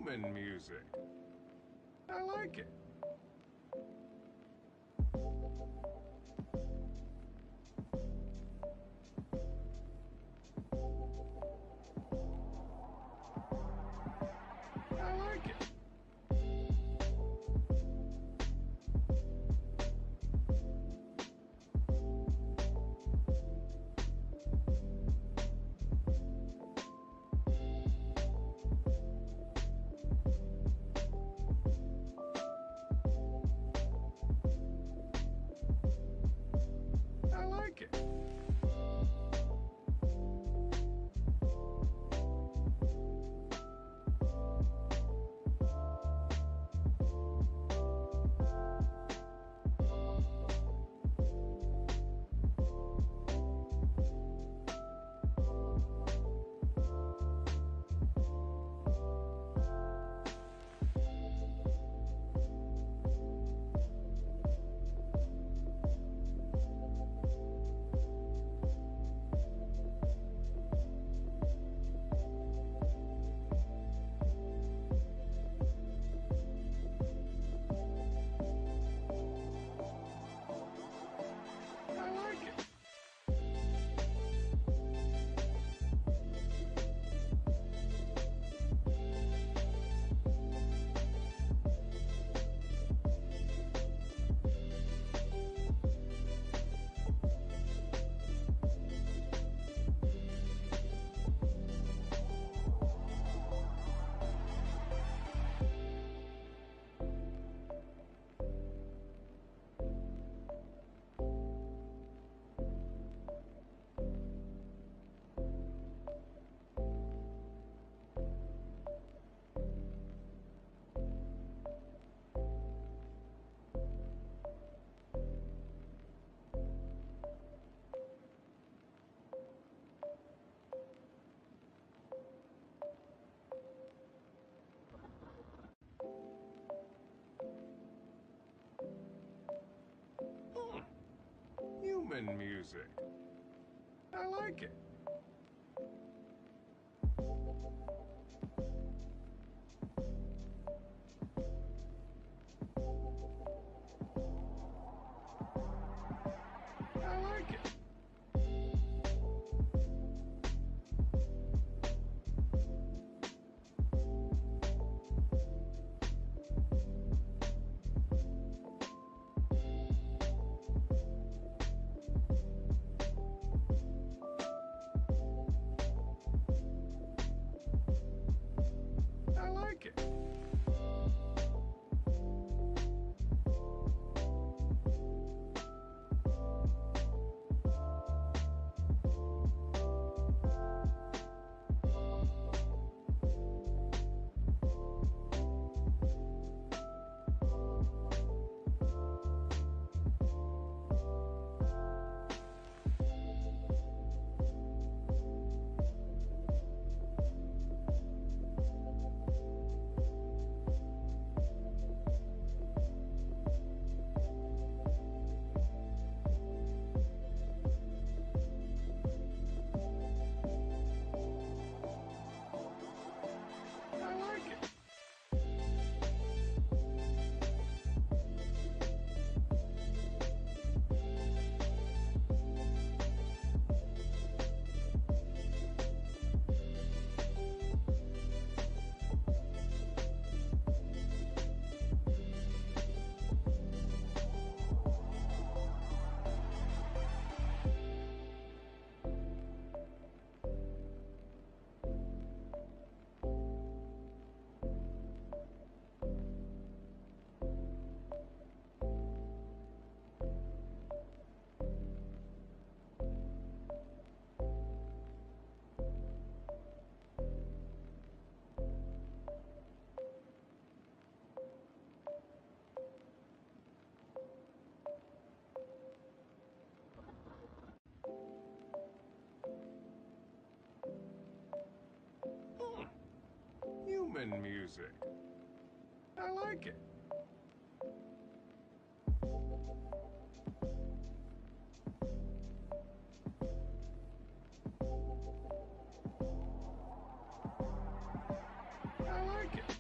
human music. I like it. I like it. I like it. I like it. Human music. I like it. I like it. I like it. I like it. Human music. I like it. I like it.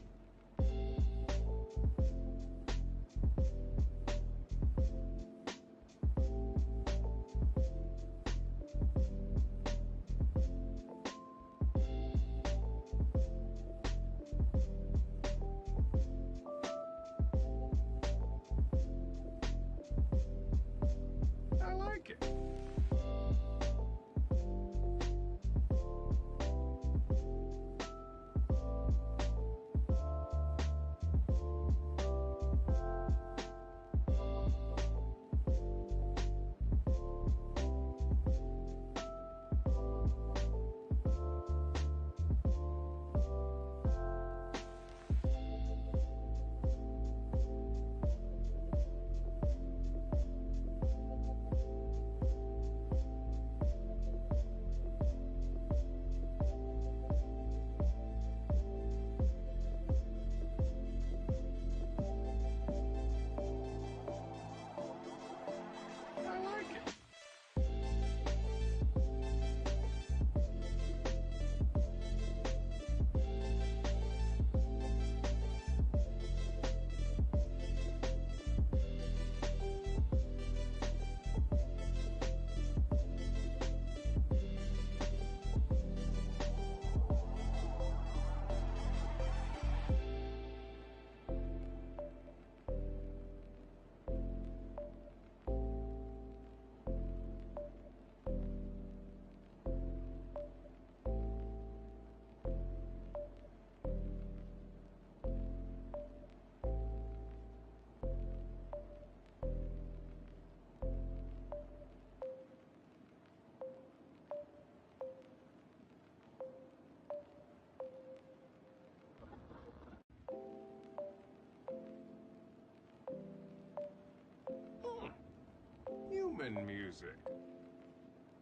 human music.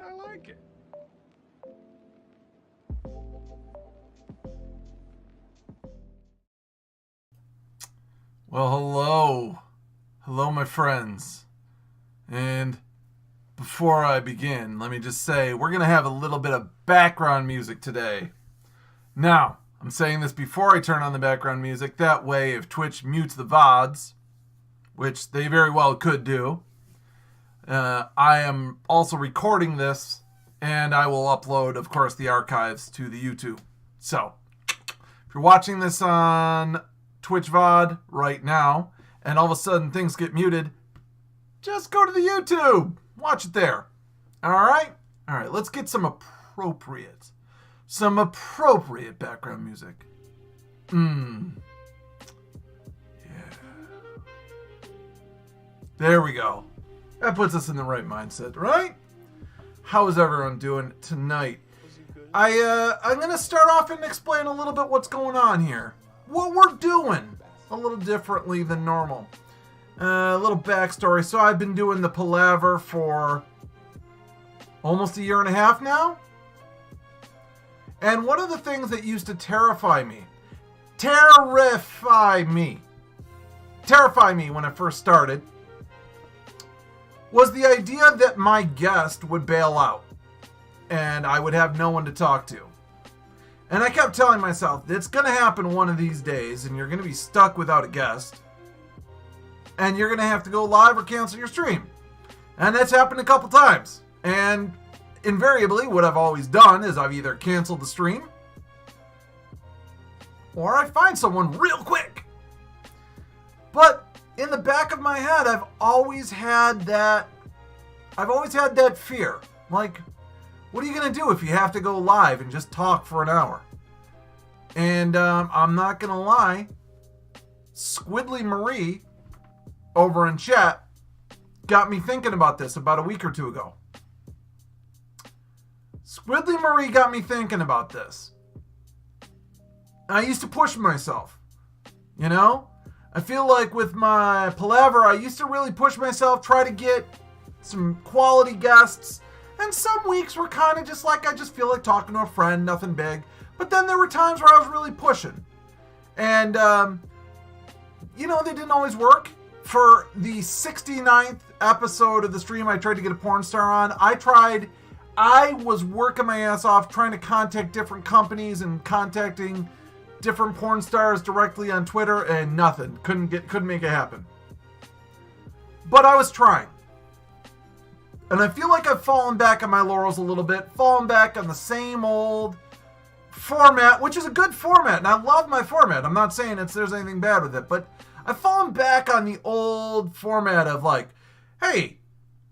I like it. Well, hello. Hello, my friends. And before I begin, let me just say we're going to have a little bit of background music today. Now, I'm saying this before I turn on the background music. That way, if Twitch mutes the VODs, which they very well could do, I am also recording this, and I will upload, of course, the archives to the YouTube. So, if you're watching this on Twitch VOD right now, and all of a sudden things get muted, just go to the YouTube. Watch it there. All right? All right, let's get some appropriate background music. Yeah. There we go. That puts us in the right mindset, right? How is everyone doing tonight? I'm going to start off and explain a little bit what's going on here. What we're doing a little differently than normal. A little backstory. So I've been doing the Palaver for almost a year and a half now. And one of the things that used to terrify me when I first started, was the idea that my guest would bail out and I would have no one to talk to. And I kept telling myself, it's going to happen one of these days and you're going to be stuck without a guest. And you're going to have to go live or cancel your stream. And that's happened a couple times. And invariably, what I've always done is I've either canceled the stream or I find someone real quick. But in the back of my head, I've always had that fear. Like, what are you going to do if you have to go live and just talk for an hour? And I'm not going to lie, Squiddly Marie over in chat got me thinking about this about a week or two ago. Squiddly Marie got me thinking about this. I used to push myself, you know? I feel like with my Palaver, I used to really push myself, try to get some quality guests. And some weeks were kind of just like, I just feel like talking to a friend, nothing big. But then there were times where I was really pushing. And, they didn't always work. For the 69th episode of the stream, I tried to get a porn star on. I was working my ass off trying to contact different companies and contacting different porn stars directly on Twitter, and nothing. Couldn't make it happen. But I was trying. And I feel like I've fallen back on my laurels a little bit, fallen back on the same old format, which is a good format, and I love my format. I'm not saying there's anything bad with it, but I've fallen back on the old format of like, hey,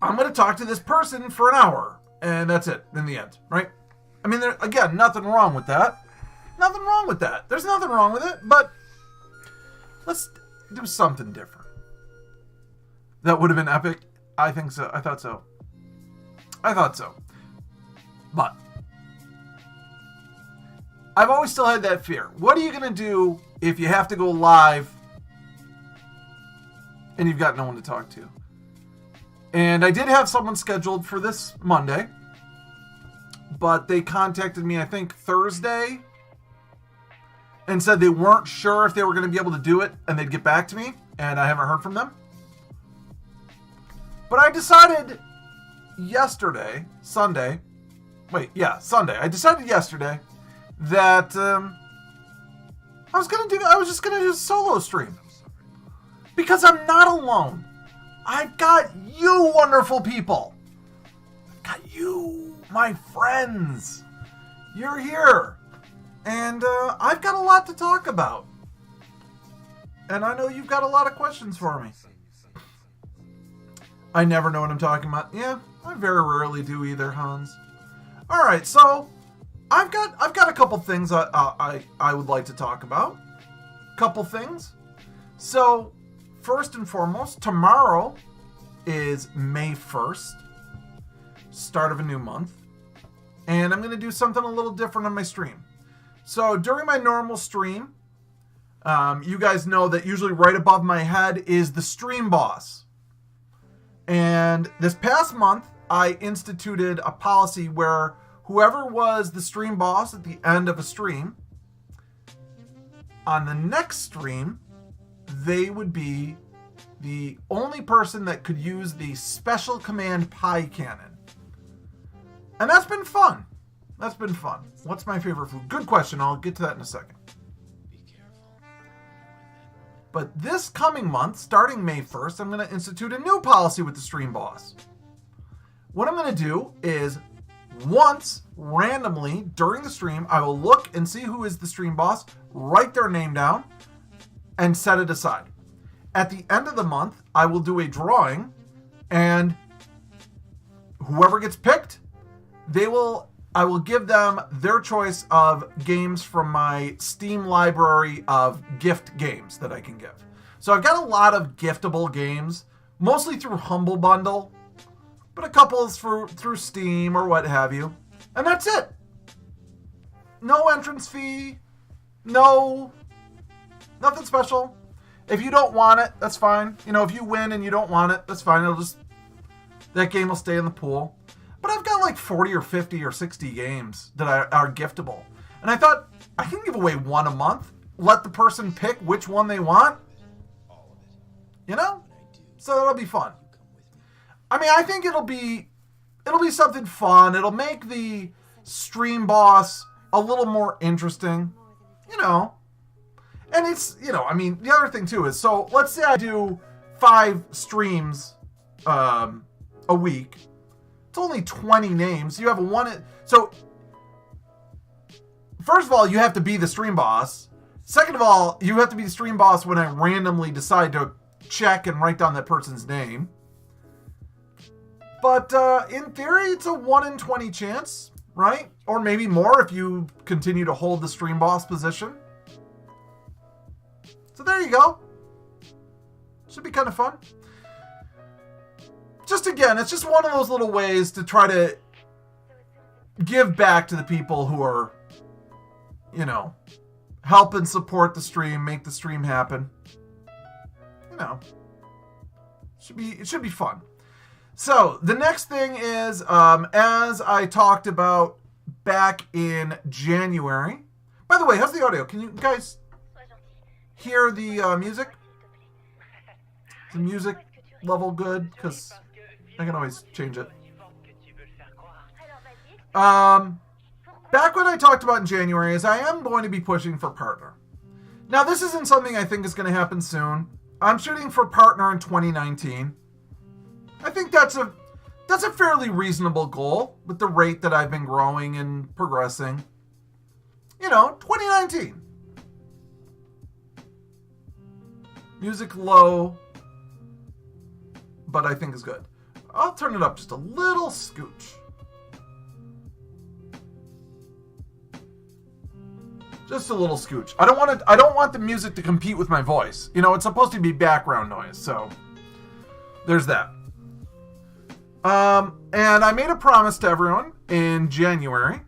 I'm going to talk to this person for an hour, and that's it in the end, right? I mean, again, nothing wrong with that. Nothing wrong with that. There's nothing wrong with it, but let's do something different. That would have been epic. I think so. I thought so. But I've always still had that fear. What are you going to do if you have to go live and you've got no one to talk to? And I did have someone scheduled for this Monday, but they contacted me, I think, Thursday, and said they weren't sure if they were going to be able to do it, and they'd get back to me, and I haven't heard from them. But I decided Sunday. I decided yesterday that I was just going to do a solo stream. Because I'm not alone. I've got you wonderful people. I've got you, my friends. You're here. And I've got a lot to talk about. And I know you've got a lot of questions for me. I never know what I'm talking about. Yeah, I very rarely do either, Hans. All right, so I've got a couple things I would like to talk about. Couple things. So, first and foremost, tomorrow is May 1st, start of a new month, and I'm going to do something a little different on my stream. So during my normal stream, you guys know that usually right above my head is the stream boss. And this past month, I instituted a policy where whoever was the stream boss at the end of a stream, on the next stream, they would be the only person that could use the special command pie cannon. And that's been fun. That's been fun. What's my favorite food? Good question. I'll get to that in a second. Be careful. But this coming month, starting May 1st, I'm going to institute a new policy with the stream boss. What I'm going to do is once randomly during the stream, I will look and see who is the stream boss, write their name down, and set it aside. At the end of the month, I will do a drawing, and whoever gets picked, I will give them their choice of games from my Steam library of gift games that I can give. So I've got a lot of giftable games, mostly through Humble Bundle, but a couple is through Steam or what have you. And that's it. No entrance fee. Nothing special. If you don't want it, that's fine. If you win and you don't want it, that's fine. That game will stay in the pool. But I've got like 40 or 50 or 60 games that are giftable. And I thought, I can give away one a month. Let the person pick which one they want. So that'll be fun. I think it'll be something fun. It'll make the stream boss a little more interesting. And it's, the other thing too is, so let's say I do 5 streams a week. It's only 20 names. You have so first of all, you have to be the stream boss. Second of all, you have to be the stream boss when I randomly decide to check and write down that person's name. But in theory, it's a 1 in 20 chance, right? Or maybe more if you continue to hold the stream boss position. So there you go. Should be kind of fun. It's just one of those little ways to try to give back to the people who are, help and support the stream, make the stream happen. It should be fun. So the next thing is, as I talked about back in January. By the way, how's the audio? Can you guys hear the music? Is the music level good? Because I can always change it. Back when I talked about in January is I am going to be pushing for partner. Now, this isn't something I think is going to happen soon. I'm shooting for partner in 2019. I think that's a fairly reasonable goal with the rate that I've been growing and progressing. 2019. Music low, but I think is good. I'll turn it up just a little scooch. Just a little scooch. I don't want the music to compete with my voice. It's supposed to be background noise, so there's that. And I made a promise to everyone in January,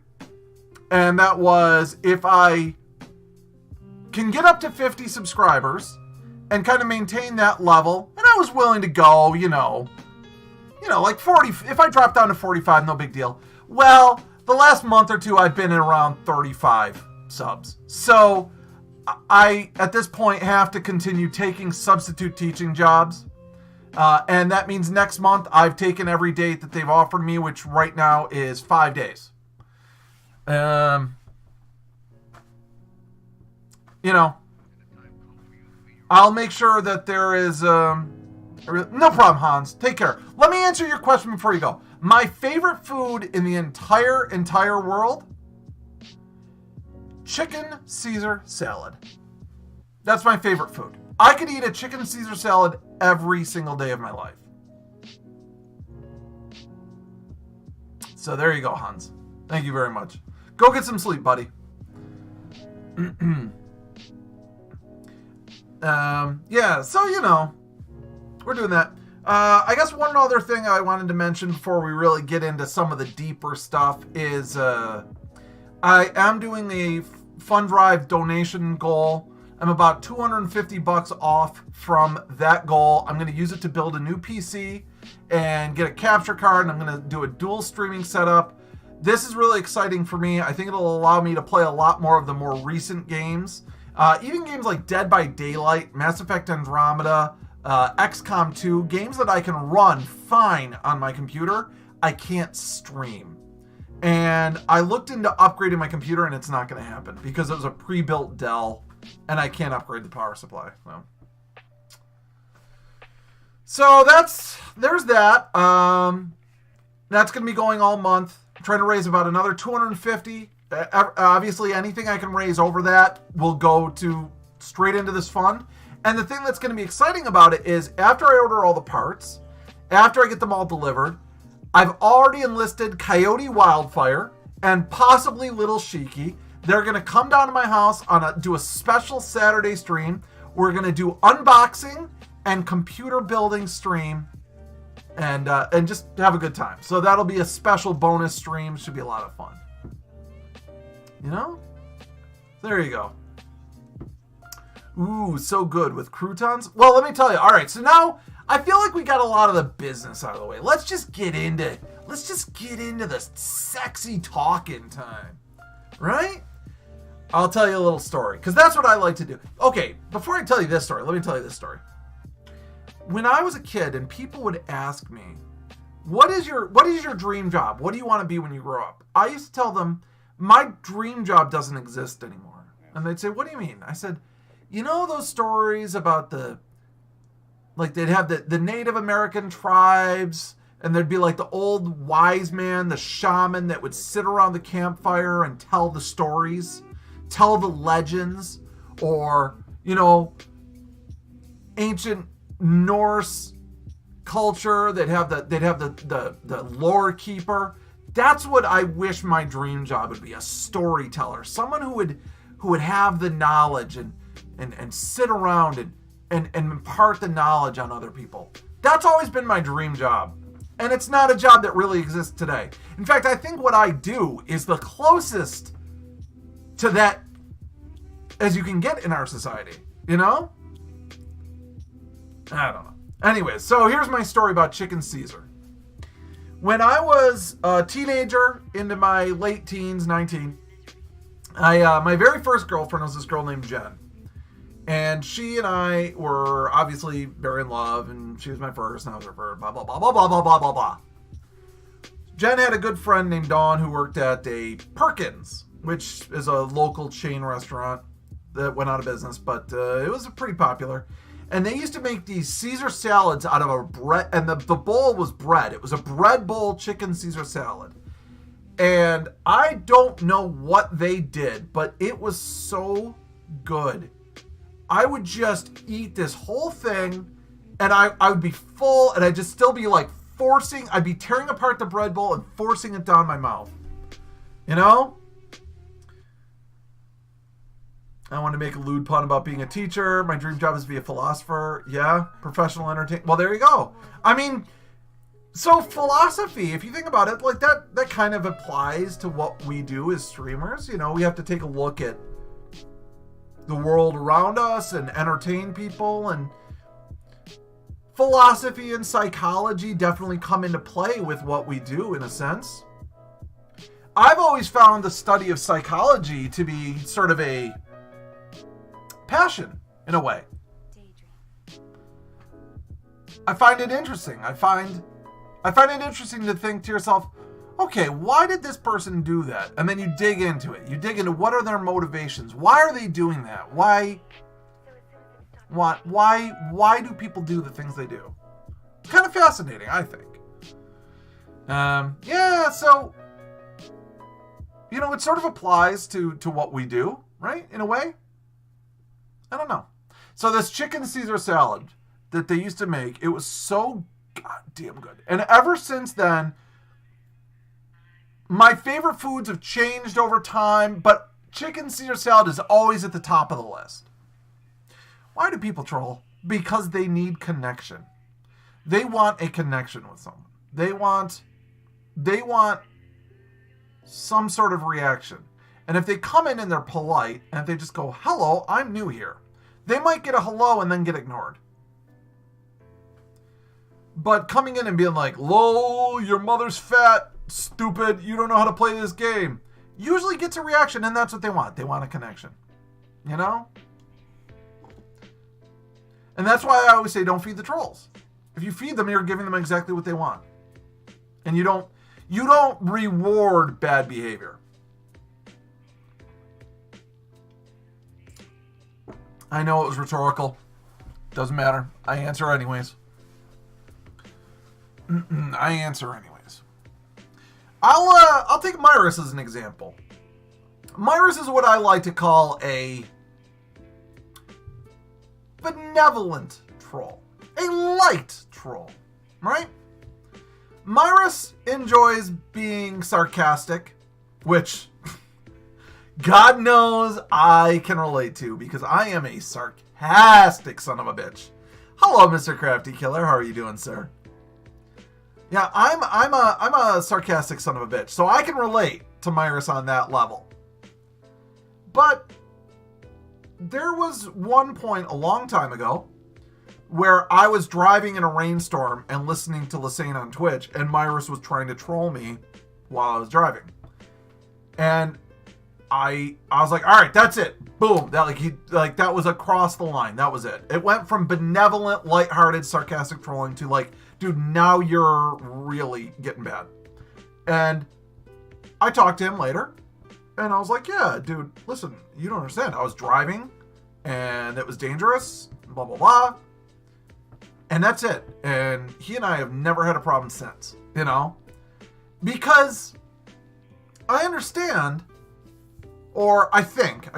and that was if I can get up to 50 subscribers and kind of maintain that level, and I was willing to go, like 40. If I drop down to 45, no big deal. Well, the last month or two, I've been at around 35 subs. So I, at this point, have to continue taking substitute teaching jobs. And that means next month, I've taken every date that they've offered me, which right now is 5 days. I'll make sure that there is... no problem, Hans. Take care. Let me answer your question before you go. My favorite food in the entire world? Chicken Caesar salad. That's my favorite food. I could eat a chicken Caesar salad every single day of my life. So there you go, Hans. Thank you very much. Go get some sleep, buddy. Yeah, so, we're doing that. I guess one other thing I wanted to mention before we really get into some of the deeper stuff is I am doing a fund drive donation goal. I'm about $250 off from that goal. I'm going to use it to build a new PC and get a capture card, and I'm going to do a dual streaming setup. This is really exciting for me. I think it'll allow me to play a lot more of the more recent games. Even games like Dead by Daylight, Mass Effect Andromeda, XCOM 2, games that I can run fine on my computer, I can't stream. And I looked into upgrading my computer, and it's not going to happen because it was a pre-built Dell, and I can't upgrade the power supply. So there's that. That's going to be going all month. I'm trying to raise about another $250. Obviously, anything I can raise over that will go straight into this fund. And the thing that's going to be exciting about it is after I order all the parts, after I get them all delivered, I've already enlisted Coyote Wildfire and possibly Little Sheiky. They're going to come down to my house do a special Saturday stream. We're going to do unboxing and computer building stream and just have a good time. So that'll be a special bonus stream. Should be a lot of fun. There you go. Ooh, so good with croutons. Well, let me tell you. All right, so now I feel like we got a lot of the business out of the way. Let's just get into the sexy talking time, right? I'll tell you a little story because that's what I like to do. Okay, before I tell you this story, let me tell you this story. When I was a kid and people would ask me, what is your dream job? What do you want to be when you grow up? I used to tell them, my dream job doesn't exist anymore. And they'd say, what do you mean? I said, you know those stories about they'd have the Native American tribes, and there'd be like the old wise man, the shaman that would sit around the campfire and tell the stories, tell the legends, or, ancient Norse culture, they'd have the lore keeper. That's what I wish my dream job would be, a storyteller, someone who would have the knowledge and sit around and impart the knowledge on other people. That's always been my dream job. And it's not a job that really exists today. In fact, I think what I do is the closest to that as you can get in our society, I don't know. Anyways, so here's my story about Chicken Caesar. When I was a teenager into my late teens, 19, my very first girlfriend was this girl named Jen. And she and I were obviously very in love, and she was my first, and I was her first, blah, blah, blah, blah, blah, blah, blah, blah, blah. Jen had a good friend named Dawn who worked at a Perkins, which is a local chain restaurant that went out of business, but it was pretty popular. And they used to make these Caesar salads out of a bread, and the bowl was bread. It was a bread bowl chicken Caesar salad. And I don't know what they did, but it was so good. I would just eat this whole thing, and I would be full, and I'd just still be like I'd be tearing apart the bread bowl and forcing it down my mouth. I want to make a lewd pun about being a teacher. My dream job is to be a philosopher. Yeah, professional entertainer. Well, there you go. I mean, so philosophy, if you think about it, like that kind of applies to what we do as streamers. We have to take a look at the world around us and entertain people, and philosophy and psychology definitely come into play with what we do in a sense. I've always found the study of psychology to be sort of a passion in a way. I find it interesting. I find it interesting to think to yourself, okay, why did this person do that? And then you dig into it. You dig into what are their motivations? Why are they doing that? Why do people do the things they do? It's kind of fascinating, I think. So it sort of applies to what we do, right? In a way. I don't know. So this chicken Caesar salad that they used to make, it was so goddamn good. And ever since then, my favorite foods have changed over time, but chicken Caesar salad is always at the top of the list. Why do people troll? Because they need connection. They want a connection with someone. They want some sort of reaction. And if they come in and they're polite, and if they just go, hello, I'm new here, they might get a hello and then get ignored. But coming in and being like, lol, your mother's fat, stupid, you don't know how to play this game, usually gets a reaction, and that's what they want. They want a connection. You know? And that's why I always say don't feed the trolls. If you feed them, you're giving them exactly what they want. And you don't reward bad behavior. I know it was rhetorical. Doesn't matter. I answer anyways. I'll take Myrus as an example. Myrus is what I like to call a benevolent troll. A light troll. Right? Myrus enjoys being sarcastic, which God knows I can relate to because I am a sarcastic son of a bitch. Hello, Mr. Crafty Killer. How are you doing, sir? Yeah, I'm a sarcastic son of a bitch, so I can relate to Myrus on that level. But there was one point a long time ago where I was driving in a rainstorm and listening to Lysane on Twitch, and Myrus was trying to troll me while I was driving. And I was like, all right, that's it. Boom. That was across the line. That was it. It went from benevolent, lighthearted, sarcastic trolling to like, dude, now you're really getting bad. And I talked to him later, and I was like, yeah, dude, listen, you don't understand. I was driving, and it was dangerous, blah, blah, blah. And that's it. And he and I have never had a problem since, you know? Because I understand, or I think that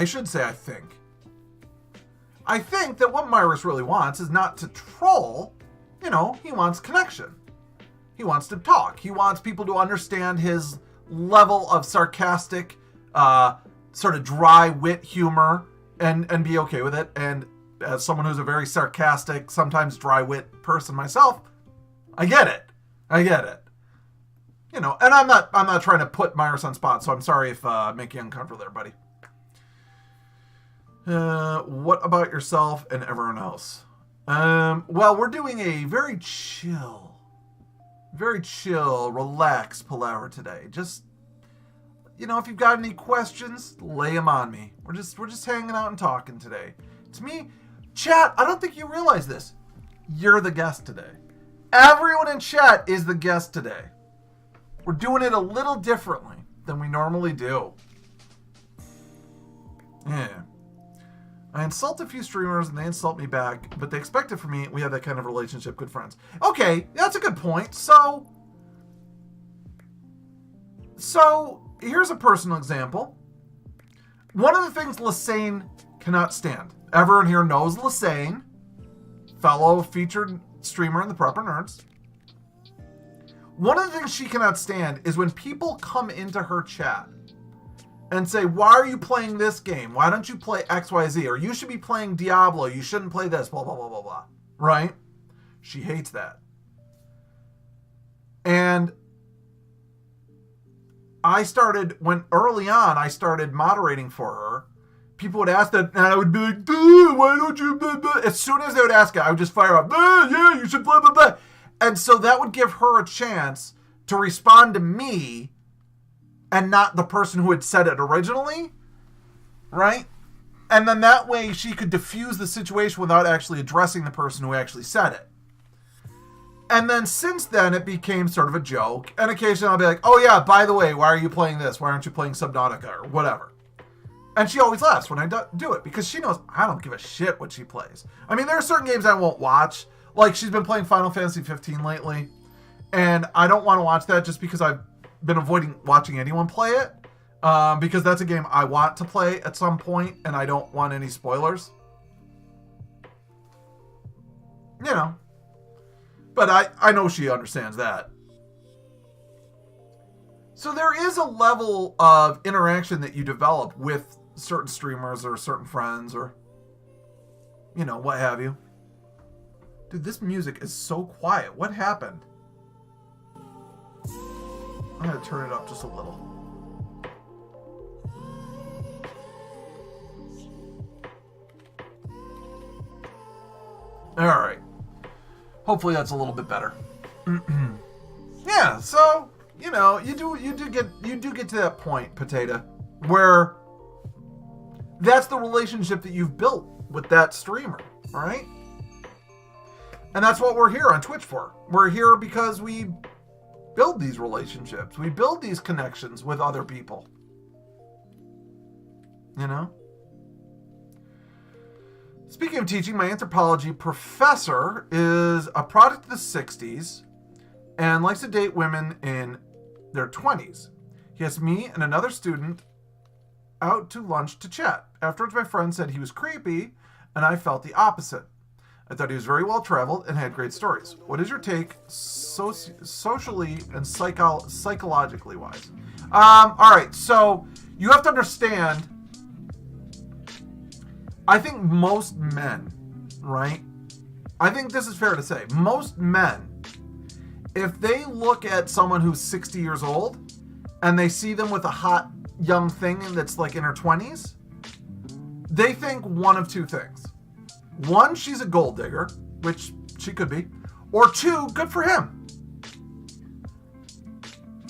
what Myrus really wants is not to troll. You know, he wants connection. He wants to talk. He wants people to understand his level of sarcastic, sort of dry wit humor and be okay with it. And as someone who's a very sarcastic, sometimes dry wit person myself, I get it. You know, and I'm not trying to put Myrus on spot, so I'm sorry if I make you uncomfortable there, buddy. What about yourself and everyone else? Well, we're doing a very chill, relaxed Palaver today. Just, you know, if you've got any questions, lay them on me. We're just hanging out and talking today. To me, chat, I don't think you realize this. You're the guest today. Everyone in chat is the guest today. We're doing it a little differently than we normally do. Yeah. I insult a few streamers and they insult me back, but they expect it from me. We have that kind of relationship, good friends. Okay, that's a good point. So here's a personal example. One of the things Lysane cannot stand. Everyone here knows Lysane, fellow featured streamer in the Proper Nerds. One of the things she cannot stand is when people come into her chat and say, why are you playing this game? Why don't you play XYZ? Or you should be playing Diablo. You shouldn't play this, blah, blah, blah, blah, blah. Right? She hates that. And early on, I started moderating for her. People would ask that, and I would be like, why don't you, blah, blah. As soon as they would ask it, I would just fire up, yeah, you should blah, blah, blah. And so that would give her a chance to respond to me and not the person who had said it originally, right? And then that way she could diffuse the situation without actually addressing the person who actually said it. And then since then, it became sort of a joke. And occasionally I'll be like, oh yeah, by the way, why are you playing this? Why aren't you playing Subnautica or whatever? And she always laughs when I do it because she knows I don't give a shit what she plays. I mean, there are certain games I won't watch. Like, she's been playing Final Fantasy 15 lately, and I don't want to watch that just because I've been avoiding watching anyone play it, because that's a game I want to play at some point, and I don't want any spoilers. You know. But I know she understands that. So there is a level of interaction that you develop with certain streamers or certain friends or, you know, what have you. Dude, this music is so quiet. What happened? I'm going to turn it up just a little. Alright. Hopefully that's a little bit better. Yeah, so, you know, you do get to that point, Potato, where that's the relationship that you've built with that streamer, all right? And that's what we're here on Twitch for. We're here because we build these relationships. We build these connections with other people. You know? Speaking of teaching, my anthropology professor is a product of the 60s and likes to date women in their 20s. He asked me and another student out to lunch to chat. Afterwards, my friend said he was creepy, and I felt the opposite. I thought he was very well traveled and had great stories. What is your take socially and psychologically wise? All right, so you have to understand, I think most men, right? I think this is fair to say. Most men, if they look at someone who's 60 years old and they see them with a hot young thing that's like in her 20s, they think one of two things. One, she's a gold digger, which she could be. Or two, good for him.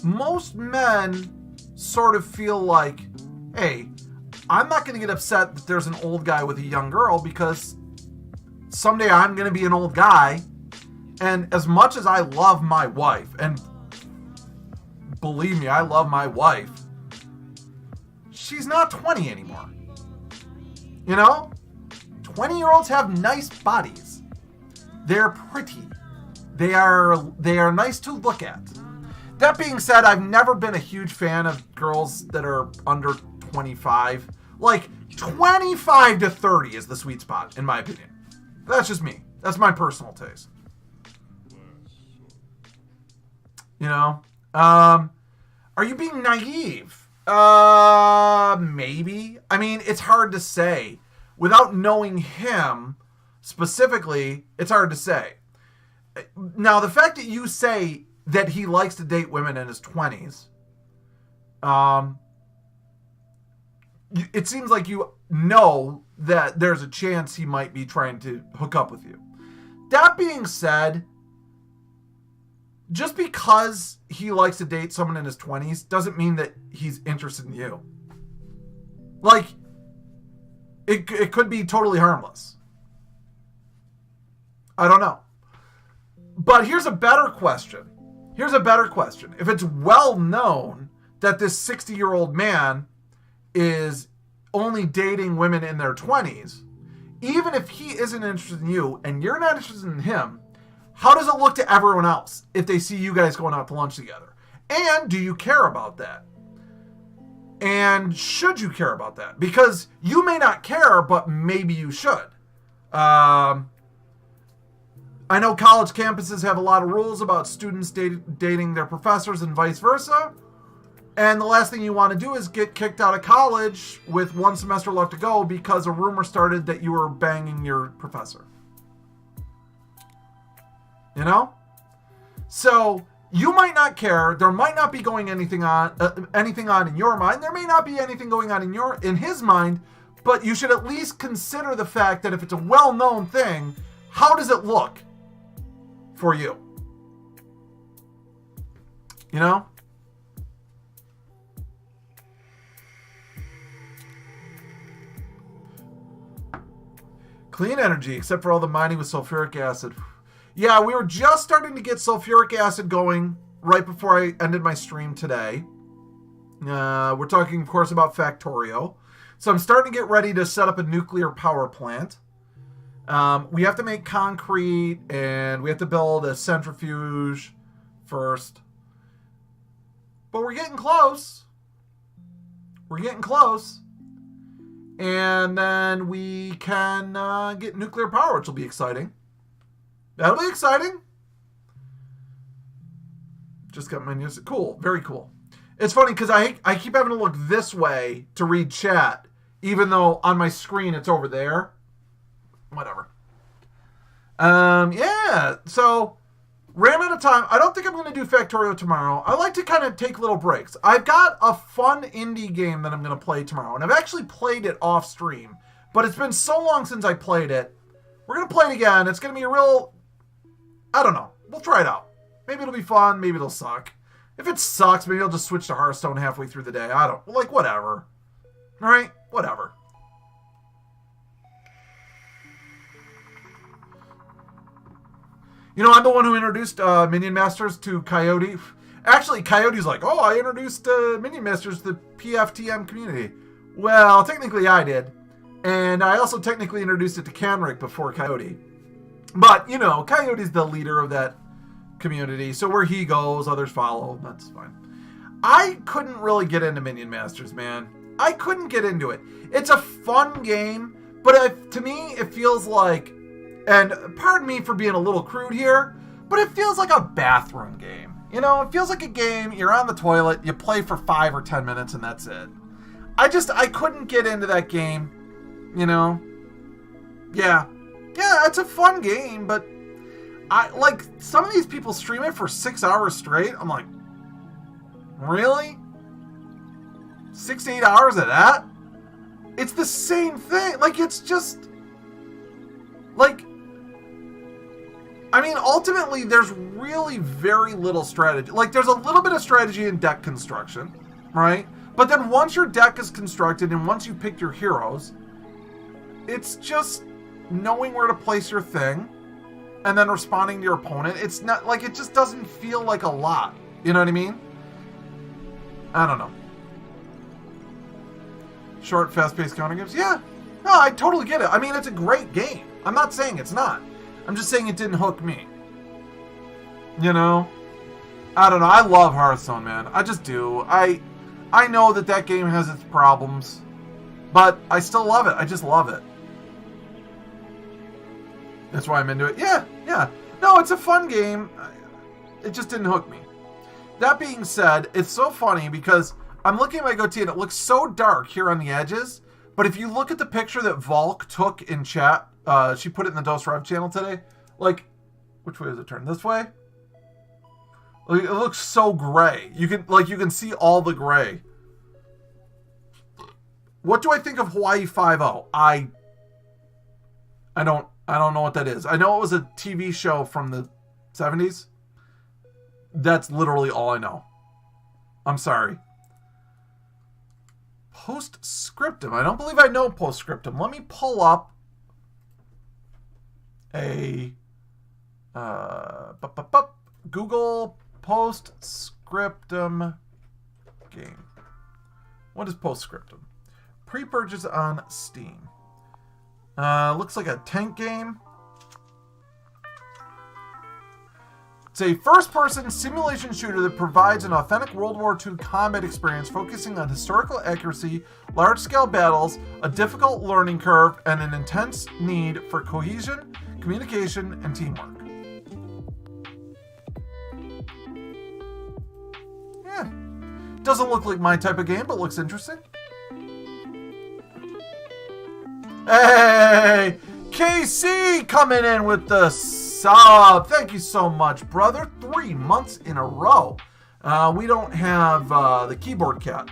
Most men sort of feel like, hey, I'm not going to get upset that there's an old guy with a young girl because someday I'm going to be an old guy. And as much as I love my wife, and believe me, I love my wife, she's not 20 anymore. You know? 20-year-olds have nice bodies. They're pretty. They are nice to look at. That being said, I've never been a huge fan of girls that are under 25. Like, 25 to 30 is the sweet spot, in my opinion. That's just me. That's my personal taste. You know? Are you being naive? Maybe. I mean, it's hard to say. Without knowing him specifically, it's hard to say. Now, the fact that you say that he likes to date women in his 20s, it seems like you know that there's a chance he might be trying to hook up with you. That being said, just because he likes to date someone in his 20s doesn't mean that he's interested in you. Like, it could be totally harmless. I don't know. But here's a better question. If it's well known that this 60-year-old man is only dating women in their 20s, even if he isn't interested in you and you're not interested in him, how does it look to everyone else if they see you guys going out to lunch together? And do you care about that? And should you care about that? Because you may not care, but maybe you should. I know college campuses have a lot of rules about students dating their professors and vice versa. And the last thing you want to do is get kicked out of college with one semester left to go because a rumor started that you were banging your professor. You know? So you might not care. There might not be going anything on in your mind. There may not be anything going on in his mind, but you should at least consider the fact that if it's a well-known thing, how does it look for you? You know? Clean energy, except for all the mining with sulfuric acid. Yeah, we were just starting to get sulfuric acid going right before I ended my stream today. We're talking, of course, about Factorio. So I'm starting to get ready to set up a nuclear power plant. We have to make concrete, and we have to build a centrifuge first. But we're getting close. And then we can get nuclear power, which will be exciting. That'll be exciting. Just got my news. Cool. Very cool. It's funny because I keep having to look this way to read chat, even though on my screen it's over there. Whatever. Yeah. So, ran out of time. I don't think I'm going to do Factorio tomorrow. I like to kind of take little breaks. I've got a fun indie game that I'm going to play tomorrow, and I've actually played it off stream, but it's been so long since I played it. We're going to play it again. It's going to be a real... I don't know. We'll try it out. Maybe it'll be fun. Maybe it'll suck. If it sucks, maybe I'll just switch to Hearthstone halfway through the day. Whatever. All right? Whatever. You know, I'm the one who introduced Minion Masters to Coyote. Actually, Coyote's like, oh, I introduced Minion Masters to the PFTM community. Well, technically I did. And I also technically introduced it to Canric before Coyote. But, you know, Coyote's the leader of that community. So where he goes, others follow. That's fine. I couldn't really get into Minion Masters, man. I couldn't get into it. It's a fun game, but to me, it feels like, and pardon me for being a little crude here, but it feels like a bathroom game. You know, it feels like a game, you're on the toilet, you play for 5 or 10 minutes, and that's it. I couldn't get into that game, you know? Yeah, it's a fun game, but some of these people stream it for 6 hours straight. I'm like, really? 6 to 8 hours of that? It's the same thing. Like, it's just, like, I mean, ultimately, there's really very little strategy. Like, there's a little bit of strategy in deck construction, right? But then once your deck is constructed and once you pick your heroes, it's just knowing where to place your thing and then responding to your opponent. It's not, like, it just doesn't feel like a lot. You know what I mean? I don't know. Short, fast-paced counter games? Yeah. No, I totally get it. I mean, it's a great game. I'm not saying it's not. I'm just saying it didn't hook me. You know? I don't know. I love Hearthstone, man. I just do. I know that game has its problems, but I still love it. I just love it. That's why I'm into it. Yeah. No, it's a fun game. It just didn't hook me. That being said, it's so funny because I'm looking at my goatee and it looks so dark here on the edges, but if you look at the picture that Volk took in chat, she put it in the Dose Rev channel today. Like, which way does it turn? This way? Like, it looks so gray. You can see all the gray. What do I think of Hawaii 5-0? I don't know what that is. I know it was a TV show from the 70s. That's literally all I know. I'm sorry. Postscriptum. I don't believe I know Postscriptum. Let me pull up a Google Postscriptum game. What is Postscriptum? Pre-purchase on Steam. Looks like a tank game. It's a first-person simulation shooter that provides an authentic World War II combat experience focusing on historical accuracy, large-scale battles, a difficult learning curve, and an intense need for cohesion, communication, and teamwork. Yeah. Doesn't look like my type of game, but looks interesting. Hey! KC coming in with the sub. Thank you so much, brother. 3 months in a row. We don't have the keyboard cat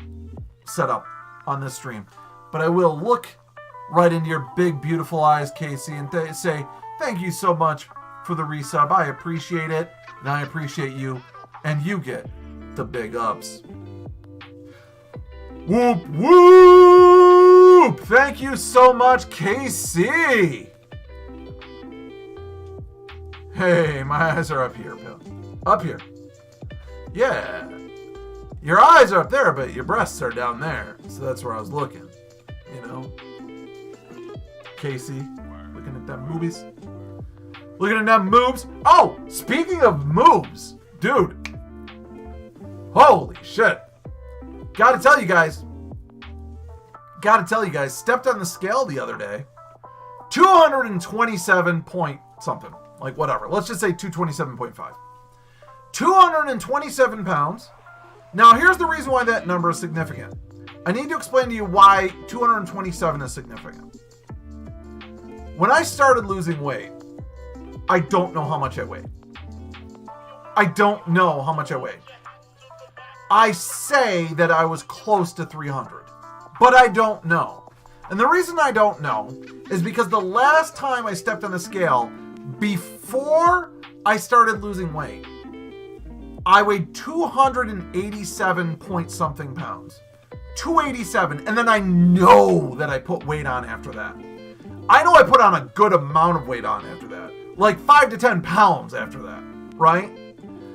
set up on this stream, but I will look right into your big, beautiful eyes, KC, and say thank you so much for the resub. I appreciate it, and I appreciate you, and you get the big ups. Whoop, whoop! Thank you so much, KC. Hey, my eyes are up here, Bill. Up here. Yeah. Your eyes are up there, but your breasts are down there. So that's where I was looking. You know? Casey, looking at them movies. Looking at them moves. Oh, speaking of moves, dude. Holy shit. Gotta tell you guys, stepped on the scale the other day. 227 point something. Like, whatever. Let's just say 227.5. 227 pounds. Now, here's the reason why that number is significant. I need to explain to you why 227 is significant. When I started losing weight, I don't know how much I weighed. I say that I was close to 300, but I don't know. And the reason I don't know is because the last time I stepped on the scale, before I started losing weight, I weighed 287 point something pounds. 287. And then I know that I put weight on after that. I know I put on a good amount of weight on after that. Like 5 to 10 pounds after that, right?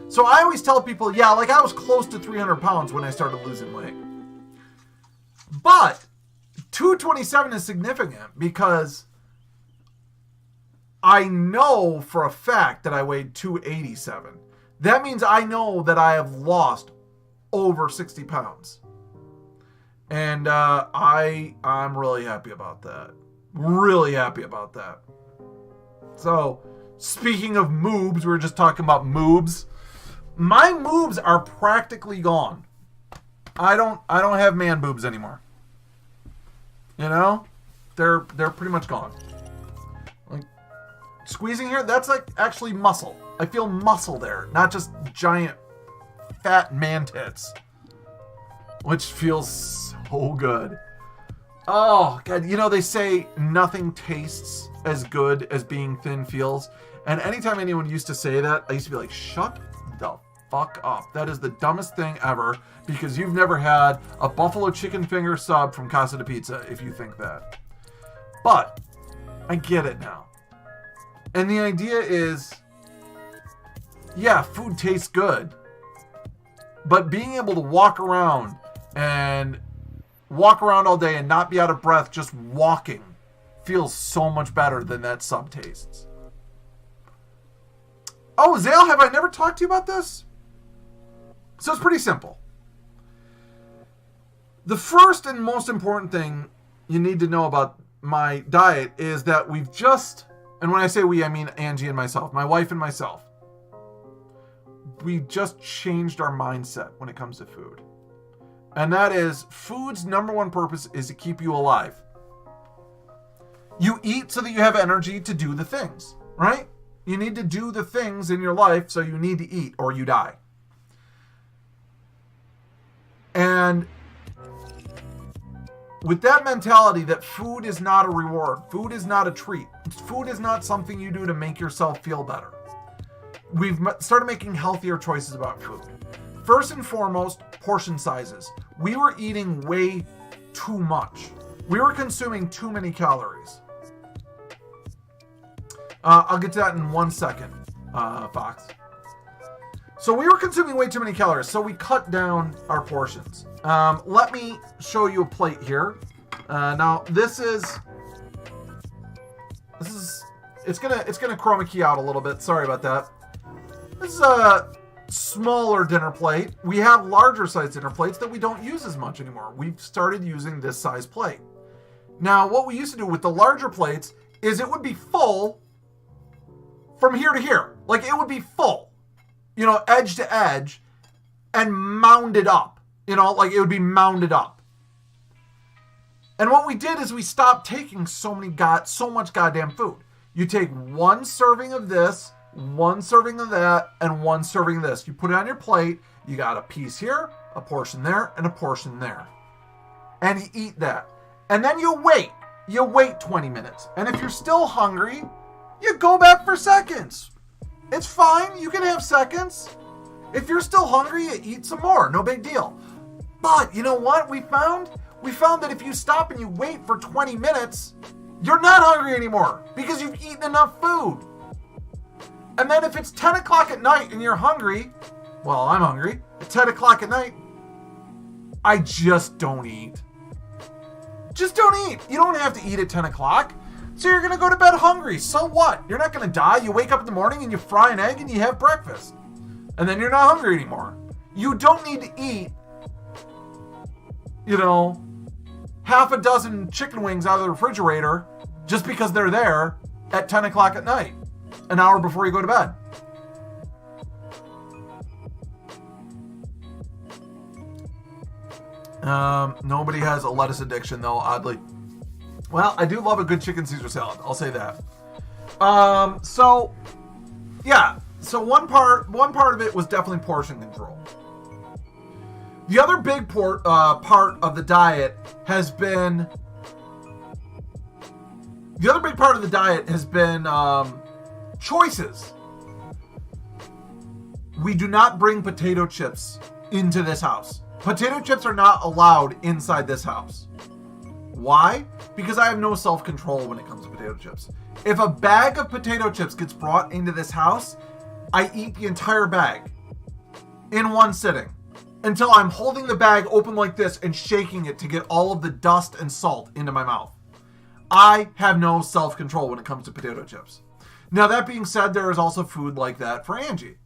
So I always tell people, yeah, like I was close to 300 pounds when I started losing weight. But 227 is significant because I know for a fact that I weighed 287. That means I know that I have lost over 60 pounds. And I'm really happy about that. Really happy about that. So, speaking of moobs, we were just talking about moobs. My moobs are practically gone. I don't have man boobs anymore. You know? They're pretty much gone. Like squeezing here, that's like actually muscle. I feel muscle there, not just giant fat man tits. Which feels so good. Oh, God. You know, they say nothing tastes as good as being thin feels. And anytime anyone used to say that, I used to be like, shut the fuck up. That is the dumbest thing ever because you've never had a buffalo chicken finger sub from Casa de Pizza if you think that. But I get it now. And the idea is, yeah, food tastes good. But being able to walk around all day and not be out of breath just walking feels so much better than that sub tastes. Oh, Zale, have I never talked to you about this? So it's pretty simple. The first and most important thing you need to know about my diet is that we've just, and when I say we, I mean Angie and myself, my wife and myself, we've just changed our mindset when it comes to food. And that is, food's number one purpose is to keep you alive. You eat so that you have energy to do the things, right? You need to do the things in your life, so you need to eat or you die. And with that mentality that food is not a reward, food is not a treat, food is not something you do to make yourself feel better, we've started making healthier choices about food. First and foremost, portion sizes. We were eating way too much. We were consuming too many calories. I'll get to that in 1 second, Fox. So we were consuming way too many calories, so we cut down our portions. Let me show you a plate here. Now this is it's gonna chroma key out a little bit. Sorry about that. This is a smaller dinner plate. We have larger size dinner plates that we don't use as much anymore. We've started using this size plate. Now, what we used to do with the larger plates is it would be full from here to here. Like it would be full, you know, edge to edge and mounded up, you know, like it would be mounded up. And what we did is we stopped taking so much goddamn food. You take one serving of this, one serving of that, and one serving of this. You put it on your plate. You got a piece here, a portion there, and a portion there. And you eat that. And then you wait. You wait 20 minutes. And if you're still hungry, you go back for seconds. It's fine. You can have seconds. If you're still hungry, you eat some more. No big deal. But you know what we found? We found that if you stop and you wait for 20 minutes, you're not hungry anymore because you've eaten enough food. And then if it's 10 o'clock at night and you're hungry, well, I'm hungry. At 10 o'clock at night, I just don't eat. Just don't eat. You don't have to eat at 10 o'clock. So you're going to go to bed hungry. So what? You're not going to die. You wake up in the morning and you fry an egg and you have breakfast. And then you're not hungry anymore. You don't need to eat, you know, half a dozen chicken wings out of the refrigerator just because they're there at 10 o'clock at night. An hour before you go to bed. Nobody has a lettuce addiction, though, oddly. Well, I do love a good chicken Caesar salad. I'll say that. So one part of it was definitely portion control. The other big part of the diet has been choices. we do not bring potato chips into this house. Potato chips are not allowed inside this house. Why? Because I have no self-control when it comes to potato chips. If a bag of potato chips gets brought into this house, I eat the entire bag in one sitting until I'm holding the bag open like this and shaking it to get all of the dust and salt into my mouth. I have no self-control when it comes to potato chips. Now, that being said, there is also food like that for Angie.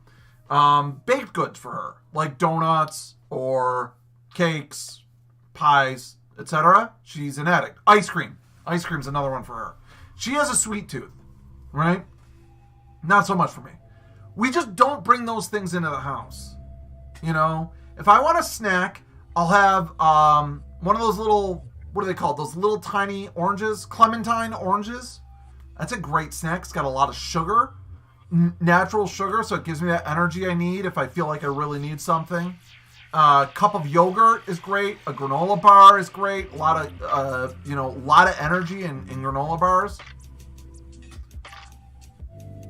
Baked goods for her, like donuts or cakes, pies, etc. She's an addict. Ice cream. Ice cream's another one for her. She has a sweet tooth, right? Not so much for me. We just don't bring those things into the house. You know, if I want a snack, I'll have one of those little, what are they called? Those little tiny oranges, clementine oranges. That's a great snack. It's got a lot of sugar, natural sugar, so it gives me that energy I need if I feel like I really need something. A cup of yogurt is great. A granola bar is great. A lot of energy in granola bars.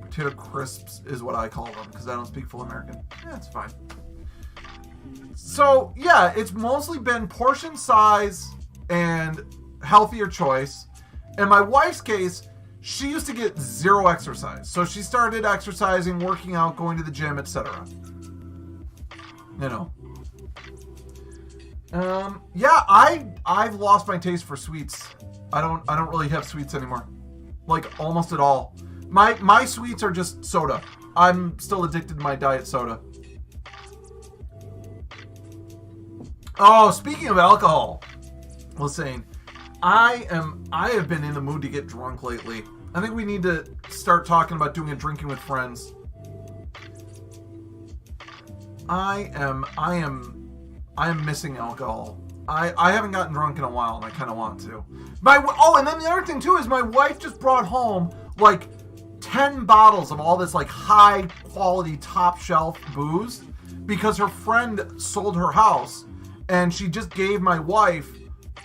Potato crisps is what I call them because I don't speak full American. Yeah, it's fine. So, yeah, it's mostly been portion size and healthier choice. In my wife's case, she used to get zero exercise. So she started exercising, working out, going to the gym, etc. You know. Yeah, I've lost my taste for sweets. I don't really have sweets anymore. Like almost at all. My sweets are just soda. I'm still addicted to my diet soda. Oh, speaking of alcohol, listen, I have been in the mood to get drunk lately. I think we need to start talking about doing a drinking with friends. I am missing alcohol. I haven't gotten drunk in a while, and I kind of want to. And then the other thing too is my wife just brought home like 10 bottles of all this like high quality top shelf booze because her friend sold her house, and she just gave my wife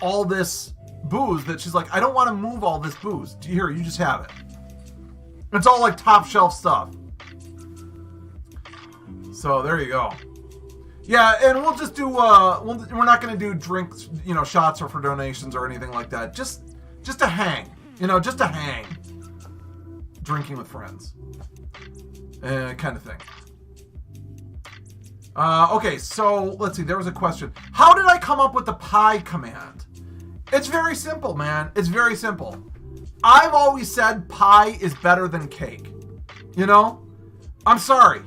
all this booze that she's like, I don't want to move all this booze. Here, you just have it. It's all like top shelf stuff. So there you go. Yeah, and we'll just do, we're not going to do drinks, shots or for donations or anything like that. Just to hang, just to hang. Drinking with friends. Kind of thing. Okay, so let's see. There was a question. How did I come up with the pie command? It's very simple, man. It's very simple. I've always said pie is better than cake. I'm sorry.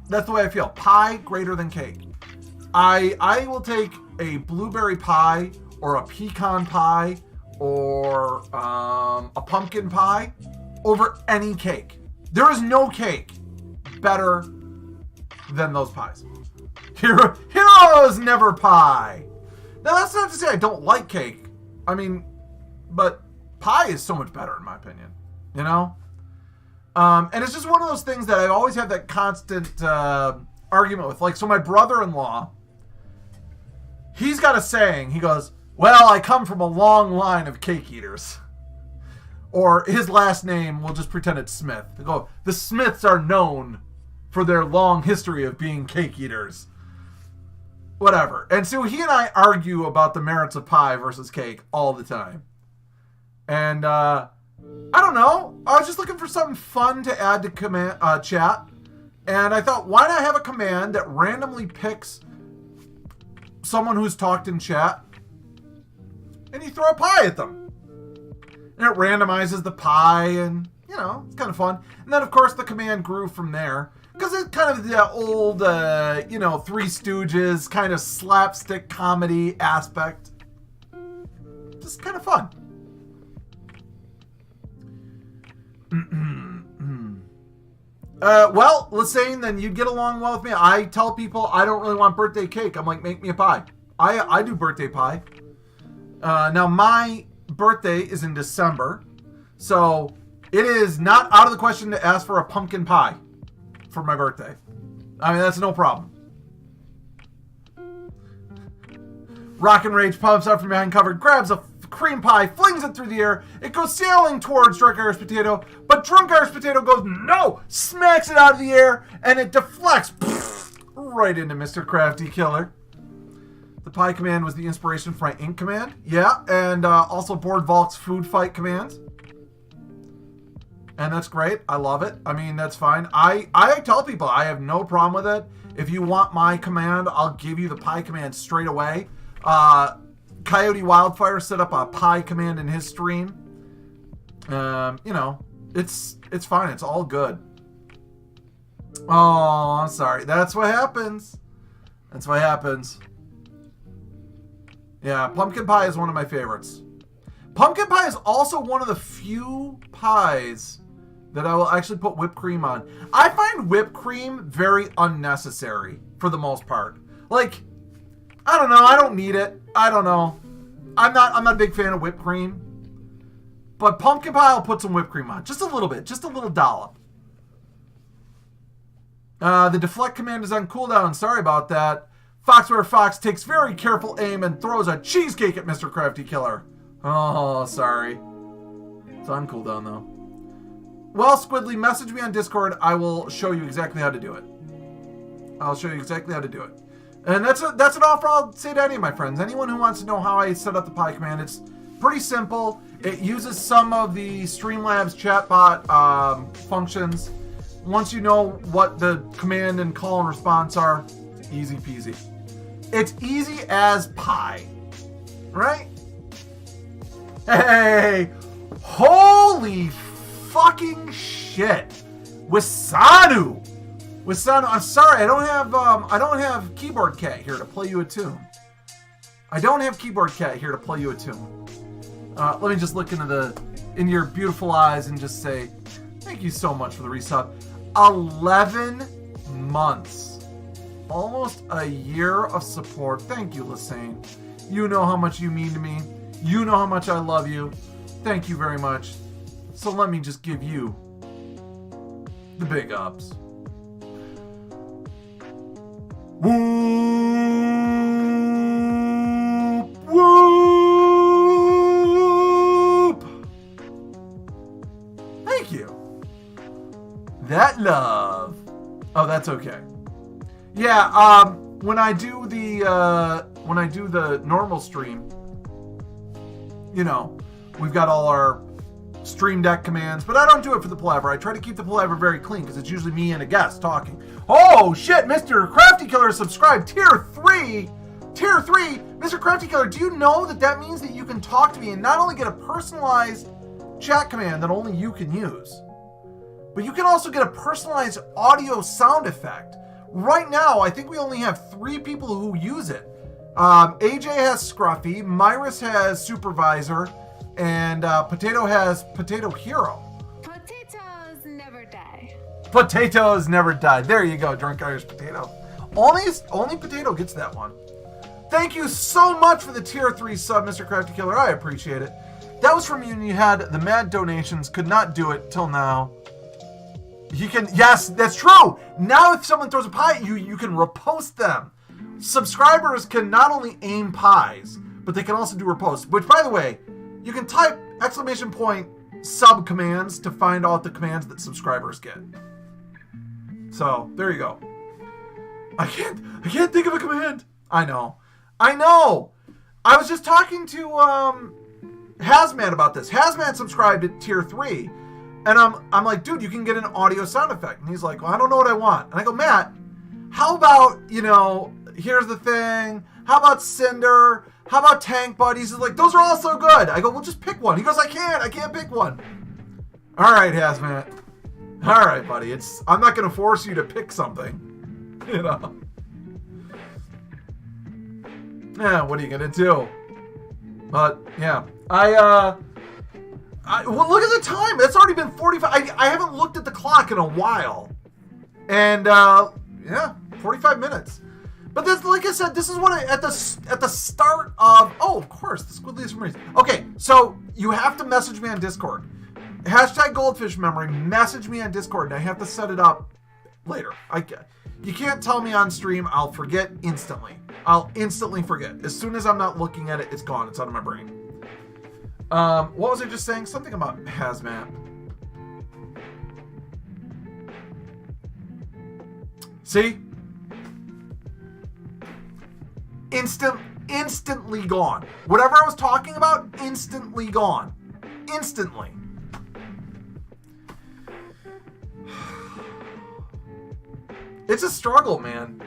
That's the way I feel. Pie greater than cake. I will take a blueberry pie or a pecan pie or a pumpkin pie over any cake. There is no cake better than those pies. Heroes never pie. Now that's not to say I don't like cake. I mean, but pie is so much better in my opinion. And it's just one of those things that I always have that constant argument with. Like, so my brother-in-law, he's got a saying. He goes, well, I come from a long line of cake eaters. Or his last name, we'll just pretend it's Smith. They go, the Smiths are known for their long history of being cake eaters. Whatever. And so he and I argue about the merits of pie versus cake all the time. And, I don't know. I was just looking for something fun to add to chat. And I thought, why not have a command that randomly picks someone who's talked in chat and you throw a pie at them. And it randomizes the pie and, it's kind of fun. And then, of course, the command grew from there. Because it's kind of the old, Three Stooges kind of slapstick comedy aspect. Just kind of fun. Well, let's say then you'd get along well with me. I tell people I don't really want birthday cake. I'm like, make me a pie. I do birthday pie. Now my birthday is in December, so it is not out of the question to ask for a pumpkin pie for my birthday. I mean, that's no problem. Rock and Rage pumps up from behind cover, grabs a cream pie, flings it through the air. It goes sailing towards Drunk Irish Potato, but Drunk Irish Potato goes, no! Smacks it out of the air, and it deflects right into Mr. Crafty Killer. The pie command was the inspiration for my ink command. Yeah, and also Board Vault's food fight commands. And that's great. I love it. I mean, that's fine. I tell people I have no problem with it. If you want my command, I'll give you the pie command straight away. Coyote Wildfire set up a pie command in his stream. It's fine. It's all good. Oh, I'm sorry. That's what happens. That's what happens. Yeah, pumpkin pie is one of my favorites. Pumpkin pie is also one of the few pies that I will actually put whipped cream on. I find whipped cream very unnecessary for the most part. Like, I don't know. I don't need it. I don't know. I'm not a big fan of whipped cream. But pumpkin pie, I'll put some whipped cream on. Just a little bit. Just a little dollop. The deflect command is on cooldown. Sorry about that. Foxware Fox takes very careful aim and throws a cheesecake at Mr. Crafty Killer. Oh, sorry. It's on cooldown, though. Well, Squidly, message me on Discord. I will show you exactly how to do it. I'll show you exactly how to do it. And that's an offer I'll say to any of my friends. Anyone who wants to know how I set up the pie command, it's pretty simple. It uses some of the Streamlabs chatbot functions. Once you know what the command and call and response are, easy peasy. It's easy as pie, right? Hey, holy fucking shit. Wisanu, I'm sorry, I don't have Keyboard Cat here to play you a tune. Let me just look in your beautiful eyes and just say, thank you so much for the resub. 11 months. Almost a year of support. Thank you, Lassane. You know how much you mean to me. You know how much I love you. Thank you very much. So let me just give you the big ups. Whoop, whoop. Thank you. That love. Oh, that's okay. Yeah, when I do the normal stream, you know, we've got all our Stream Deck commands, but I don't do it for the Palaver. I try to keep the Palaver very clean because it's usually me and a guest talking. Oh shit, Mr. Crafty Killer is subscribed. Tier 3. Mr. Crafty Killer, do you know that means that you can talk to me and not only get a personalized chat command that only you can use, but you can also get a personalized audio sound effect. Right now, I think we only have 3 people who use it. AJ has Scruffy, Myrus has Supervisor, and Potato has Potato Hero. Potatoes never die. Potatoes never die. There you go, Drunk Irish Potato. Only Potato gets that one. Thank you so much for the tier 3 sub, Mr. Crafty Killer. I appreciate it. That was from you and you had the mad donations. Could not do it till now. You can, yes, that's true. Now if someone throws a pie at you, you can repost them. Subscribers can not only aim pies, but they can also do reposts. Which, by the way, you can type ! Sub commands to find out the commands that subscribers get. So there you go. I can't think of a command. I know. I was just talking to Hazmat about this. Hazmat subscribed at tier 3. And I'm like, dude, you can get an audio sound effect. And he's like, well, I don't know what I want. And I go, Matt, how about, here's the thing. How about Cinder? How about Tank Buddies? He's like, those are all so good. I go, well, just pick one. He goes, I can't pick one. All right, Hazmat. All right, buddy. I'm not going to force you to pick something. Yeah, what are you going to do? But, yeah. Well, look at the time. It's already been 45. I haven't looked at the clock in a while. And, 45 minutes. But this, like I said, this is what at the start of... Oh, of course, the Squidliest Memories. Okay, so you have to message me on Discord. Hashtag Goldfish Memory. Message me on Discord, and I have to set it up later. You can't tell me on stream. I'll forget instantly. I'll instantly forget. As soon as I'm not looking at it, it's gone. It's out of my brain. What was I just saying? Something about hazmat. See? Instantly gone. Whatever I was talking about, instantly gone. Instantly. It's a struggle, man.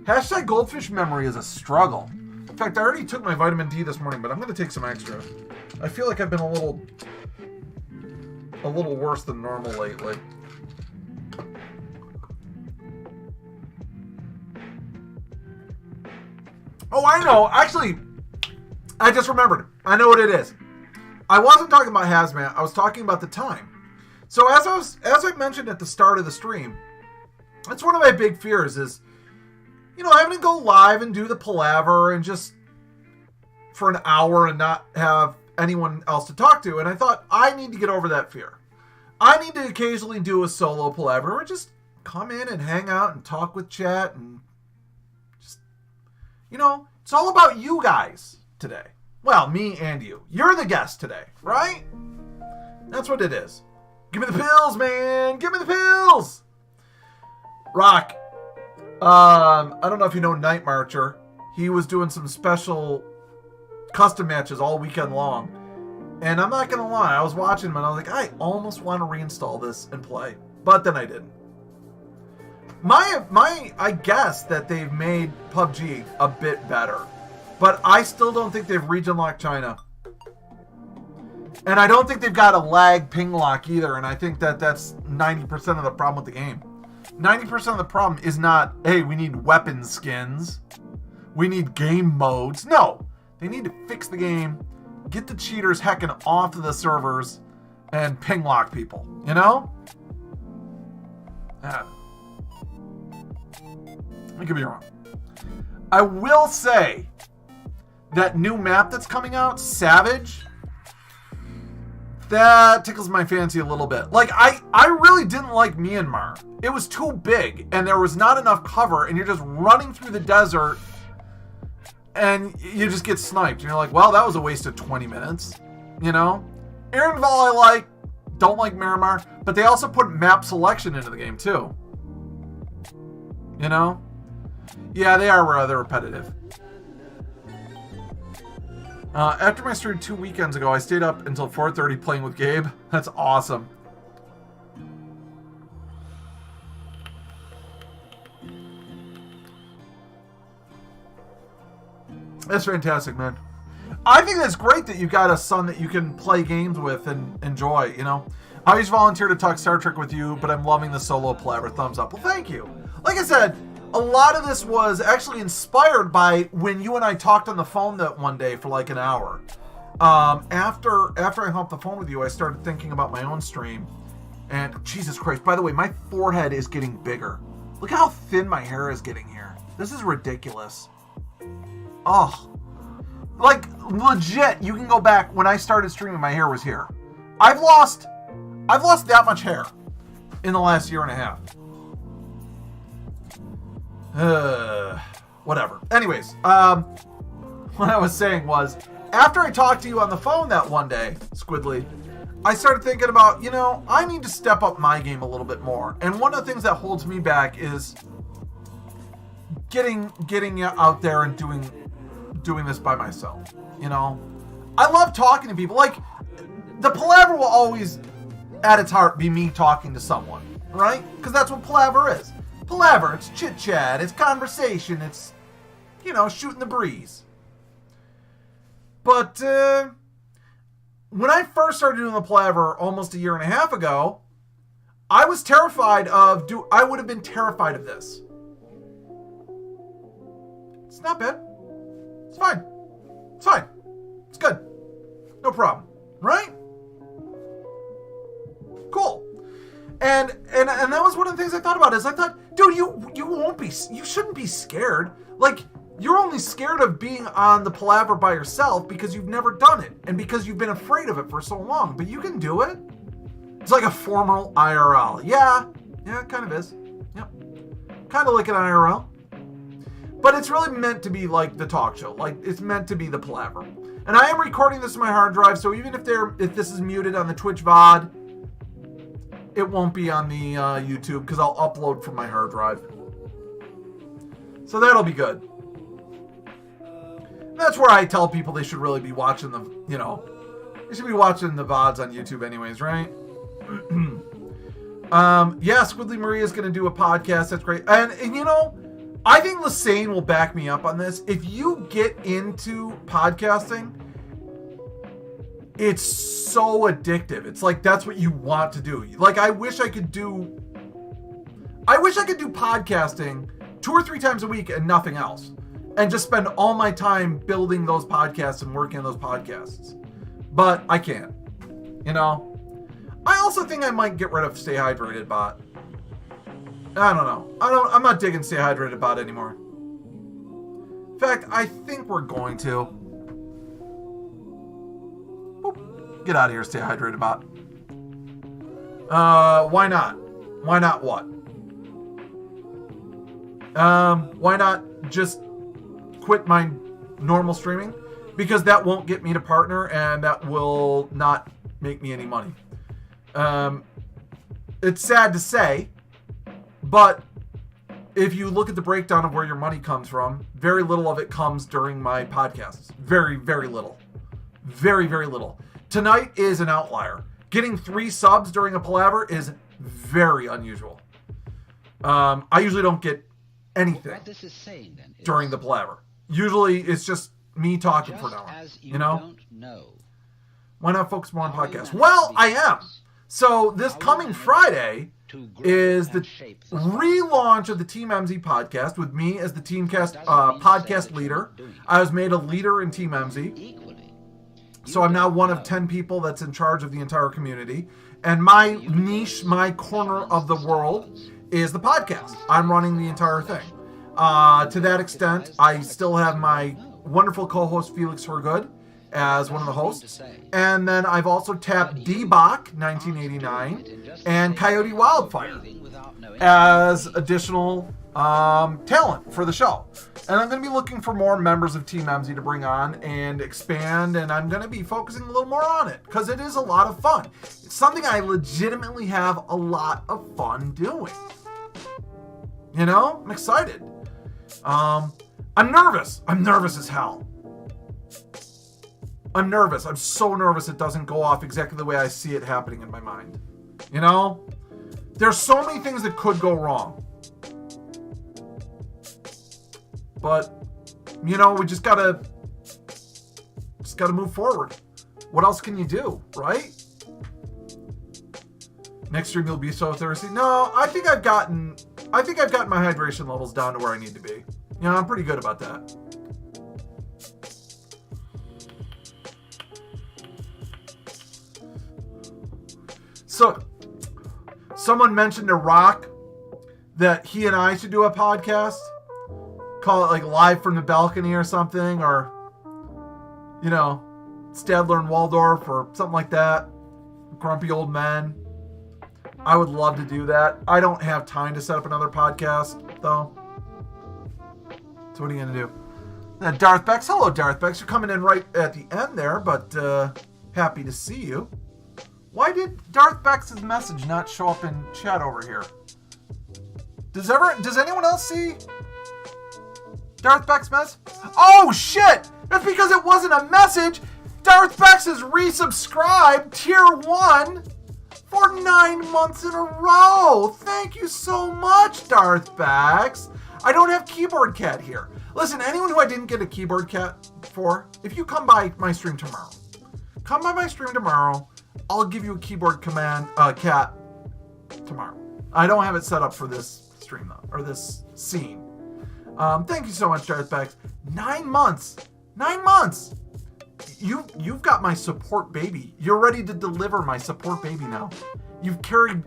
Hashtag goldfish memory is a struggle. In fact, I already took my vitamin D this morning, but I'm going to take some extra. I feel like I've been a little worse than normal lately. Oh, I know. Actually, I just remembered. I know what it is. I wasn't talking about hazmat. I was talking about the time. So as I mentioned at the start of the stream, that's one of my big fears is, having to go live and do the palaver and just for an hour and not have anyone else to talk to. And I thought, I need to get over that fear. I need to occasionally do a solo palaver or just come in and hang out and talk with chat and just, it's all about you guys today. Well, me and you. You're the guest today, right? That's what it is. Give me the pills, man. Give me the pills. Rock. I don't know if you know Night Marcher. He was doing some special custom matches all weekend long. And I'm not going to lie. I was watching him and I was like, I almost want to reinstall this and play. But then I didn't. I guess that they've made PUBG a bit better. But I still don't think they've region locked China. And I don't think they've got a lag ping lock either. And I think that that's 90% of the problem with the game. 90% of the problem is not, hey, we need weapon skins. We need game modes. No. They need to fix the game, get the cheaters hecking off of the servers, and ping lock people. I could be wrong. I will say that new map that's coming out, Savage, that tickles my fancy a little bit. Like, I really didn't like Myanmar. It was too big, and there was not enough cover, and you're just running through the desert, and you just get sniped. And you're like, well, that was a waste of 20 minutes. Ehrenval I don't like Myanmar, but they also put map selection into the game, too. Yeah, they are rather repetitive. After my stream 2 weekends ago, I stayed up until 4:30 playing with Gabe. That's awesome. That's fantastic, man. I think that's great that you got a son that you can play games with and enjoy, I always volunteer to talk Star Trek with you, but I'm loving the solo palaver. Thumbs up. Well, thank you. Like I said, a lot of this was actually inspired by when you and I talked on the phone that one day for like an hour. After I hung up the phone with you, I started thinking about my own stream. And Jesus Christ, by the way, my forehead is getting bigger. Look how thin my hair is getting here. This is ridiculous. Oh. Like, legit, you can go back when I started streaming, my hair was here. I've lost that much hair in the last year and a half. Whatever. Anyways, what I was saying was, after I talked to you on the phone that one day, Squidly, I started thinking about, I need to step up my game a little bit more. And one of the things that holds me back is getting out there and doing this by myself. I love talking to people. Like, the palaver will always, at its heart, be me talking to someone, right? Because that's what palaver is. Palaver, it's chit-chat, it's conversation, it's, shooting the breeze. But when I first started doing the palaver almost a year and a half ago, I was terrified I would have been terrified of this. It's not bad. It's fine. It's fine. It's good. No problem. Right? Cool. And that was one of the things I thought about is I thought, dude, you shouldn't be scared. Like, you're only scared of being on the palaver by yourself because you've never done it and because you've been afraid of it for so long. But you can do it. It's like a formal IRL. Yeah, it kind of is. Yep. Kind of like an IRL. But it's really meant to be like the talk show. Like, it's meant to be the palaver. And I am recording this on my hard drive, so even if this is muted on the Twitch VOD, it won't be on the YouTube because I'll upload from my hard drive. So that'll be good. That's where I tell people they should really be watching they should be watching the VODs on YouTube anyways, right? Yeah, Squidly Maria is going to do a podcast. That's great. And I think Lassane will back me up on this. If you get into podcasting, it's so addictive. It's like that's what you want to do. Like I wish I could do podcasting 2 or 3 times a week and nothing else. And just spend all my time building those podcasts and working on those podcasts. But I can't. I also think I might get rid of Stay Hydrated Bot. I don't know. I'm not digging Stay Hydrated Bot anymore. In fact, I think we're going to. Boop. Get out of here, Stay Hydrated Bot. Why not? Why not what? Why not just quit my normal streaming? Because that won't get me to partner and that will not make me any money. It's sad to say, but if you look at the breakdown of where your money comes from, very little of it comes during my podcasts. Very, very little. Very, very little. Tonight is an outlier. Getting 3 subs during a Palaver is very unusual. I usually don't get anything during the Palaver. Usually it's just me talking for an hour. Why not focus more on podcasts? Well, I am. So this coming Friday is the relaunch of the Team MZ podcast with me as the Teamcast podcast leader. I was made a leader in Team MZ. So I'm now one of 10 people that's in charge of the entire community. And my niche, my corner of the world is the podcast. I'm running the entire thing. To that extent, I still have my wonderful co-host Felix Hergood as one of the hosts. And then I've also tapped D-Bach, 1989, and Coyote Wildfire as additional talent for the show. And I'm going to be looking for more members of Team MZ to bring on and expand, and I'm going to be focusing a little more on it because it is a lot of fun. It's something I legitimately have a lot of fun doing. I'm excited. I'm nervous. I'm nervous as hell. I'm nervous. I'm so nervous it doesn't go off exactly the way I see it happening in my mind. There's so many things that could go wrong. But, we just gotta move forward. What else can you do, right? Next stream you'll be so thirsty. No, I think I've gotten my hydration levels down to where I need to be. I'm pretty good about that. So, someone mentioned to Rock that he and I should do a podcast. Call it like Live from the Balcony or something, or Stadler and Waldorf or something like that. Grumpy Old Men. I would love to do that. I don't have time to set up another podcast though. So what are you gonna do? Darth Bex, hello Darth Bex. You're coming in right at the end there, but happy to see you. Why did Darth Bex's message not show up in chat over here? Does anyone else see Darth Beck's message? Oh shit! That's because it wasn't a message. Darth Bex has resubscribed tier 1 for 9 months in a row. Thank you so much, Darth Bex. I don't have Keyboard Cat here. Listen, anyone who I didn't get a Keyboard Cat for, if you come by my stream tomorrow, I'll give you a Keyboard Cat tomorrow. I don't have it set up for this stream though, or this scene. Thank you so much, Darth Bex. 9 months. 9 months. You've got my support baby. You're ready to deliver my support baby now. You've carried